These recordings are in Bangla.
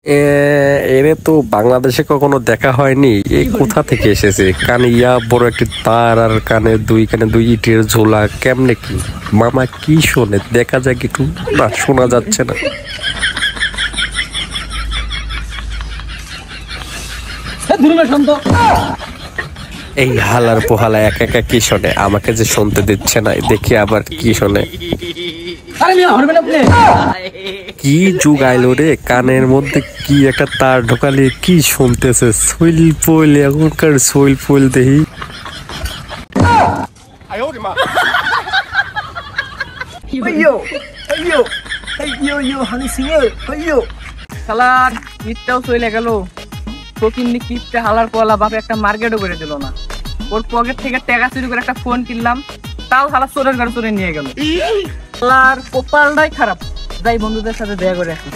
এরে তো বাংলাদেশে কখনো দেখা হয়নি। এই কোথা থেকে এসেছে? কানে ইয়া বড় একটি তার আর কানে দুই ইটের ঝোলা, কেমনে কি? মামা কি শোনে? দেখা যায় একটু। না, শোনা যাচ্ছে না। এই হালার পোহালা একা একা কি শোনে? আমাকে যে শুনতে দিচ্ছে না, দেখি আবার কি শোনে। কি যুগ আইলো রে! কানের মধ্যে কি একটা তার ঢোকালে কি শুনতেছে? সইল পইল, এখনকার সইল পইল দেখি। শালার কিপটাও চলে গেল। ফকিন্নি কিপটা হালার পোয়ালা বাপে একটা মার্কেটও করে দিল না। ওর পকেট থেকে টাকা চুরি করে একটা ফোন কিনলাম, তাও শালা চোরের ঘরে চোরে নিয়ে গেল। শালার কপালটাই খারাপ। যাই বন্ধুদের সাথে দেখা করে আসি।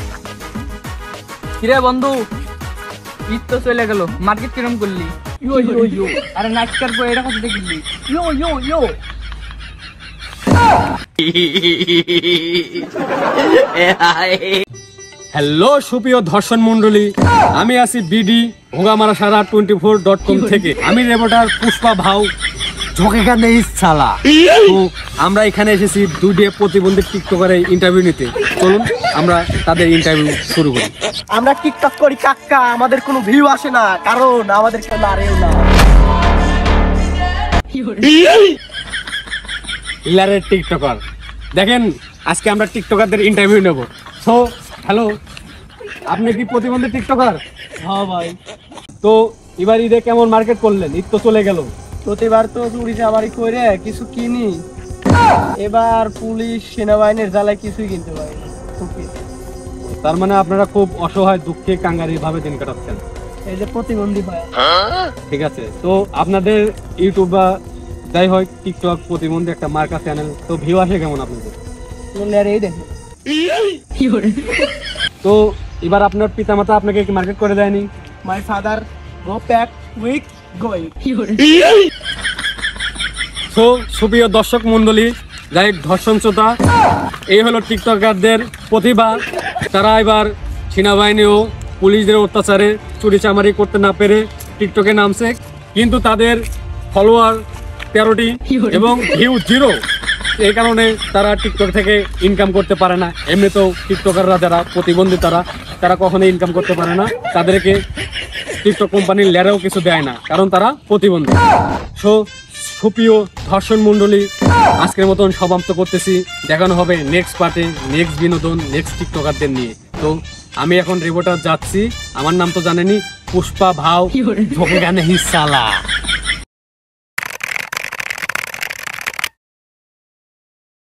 কিরে বন্ধু, ঈদ তো চলে গেল, মার্কেট কিরম করলি? ইয়ো ইয়ো ইয়ো, আরে নাচকার পর এটা কথা দেখলি? ইয়ো ইয়ো ইয়ো। হ্যালো সুপ্রিয় দর্শন মন্ডলী, আমি আছি বিডি ভোগামারা সারা 24.com থেকে। আমি রিপোর্টার পুষ্পা ভাউ ঝোঁকেখানে ইচ্ছালা। তো আমরা এখানে এসেছি দুটি প্রতিবন্ধী টিকটকারের ইন্টারভিউ নিতে। চলুন আমরা তাদের ইন্টারভিউ শুরু করি। আমরা টিকটক করি কাকা, আমাদের কোনো ভিউ আসে না, কারণ আমাদের কেউ নারেও না। ইলারের টিকটকার দেখেন, আজকে আমরা টিকটকারদের ইন্টারভিউ নেব। সো হ্যালো, আপনি কি প্রতিবন্ধী টিকটকার? হ্যাঁ ভাই। তো এবার ঈদে কেমন মার্কেট করলেন? ঈদ তো চলে গেল। প্রতিবার তো চুরি চামারি করে কিছু কিনি, এবার পুলিশ সেনাবাহিনীর জ্বালায় কিছুই কিনতে পারি। তার মানে আপনারা খুব অসহায়, দুঃখে, কাঙ্গারি ভাবে দিন কাটাচ্ছেন। এই যে প্রতিবন্ধী ভাই। ঠিক আছে, তো আপনাদের ইউটিউব বা যাই হয় টিকটক প্রতিবন্ধী একটা মার্কা চ্যানেল, তো ভিউ আসে কেমন আপনাদের? এই দেখুন। তো এবার আপনার পিতামাতা আপনাকে কি মার্কেট করে দেয়নি? My father go back with going. তো সুপ্রিয় দর্শক মন্ডলী, যাই ধর্ষণচোতা, এই হলো টিকটকারদের প্রতিভা। তারা এবার সেনাবাহিনী ও পুলিশদের অত্যাচারে চুরি চামারি করতে না পেরে টিকটকে নামছে, কিন্তু তাদের ফলোয়ার 13টি এবং ভিউ 0। এই কারণে তারা টিকটক থেকে ইনকাম করতে পারে না। এমনিতেও টিকটকাররা যারা প্রতিবন্ধী তারা কখনো ইনকাম করতে পারে না। তাদেরকে টিকটক কোম্পানির লেরেও কিছু দেয় না, কারণ তারা প্রতিবন্ধী। সো সুপ্রিয় ধর্ষণ মন্ডলী, আজকের মতন সমাপ্ত করতেছি। দেখানো হবে নেক্সট পার্টে, নেক্সট বিনোদন, নেক্সট টিকটকারদের নিয়ে। তো আমি এখন রিপোর্টার যাচ্ছি। আমার নাম তো জানেনি, পুষ্পা ভাউ ঝোঁকেখানে হিসালা।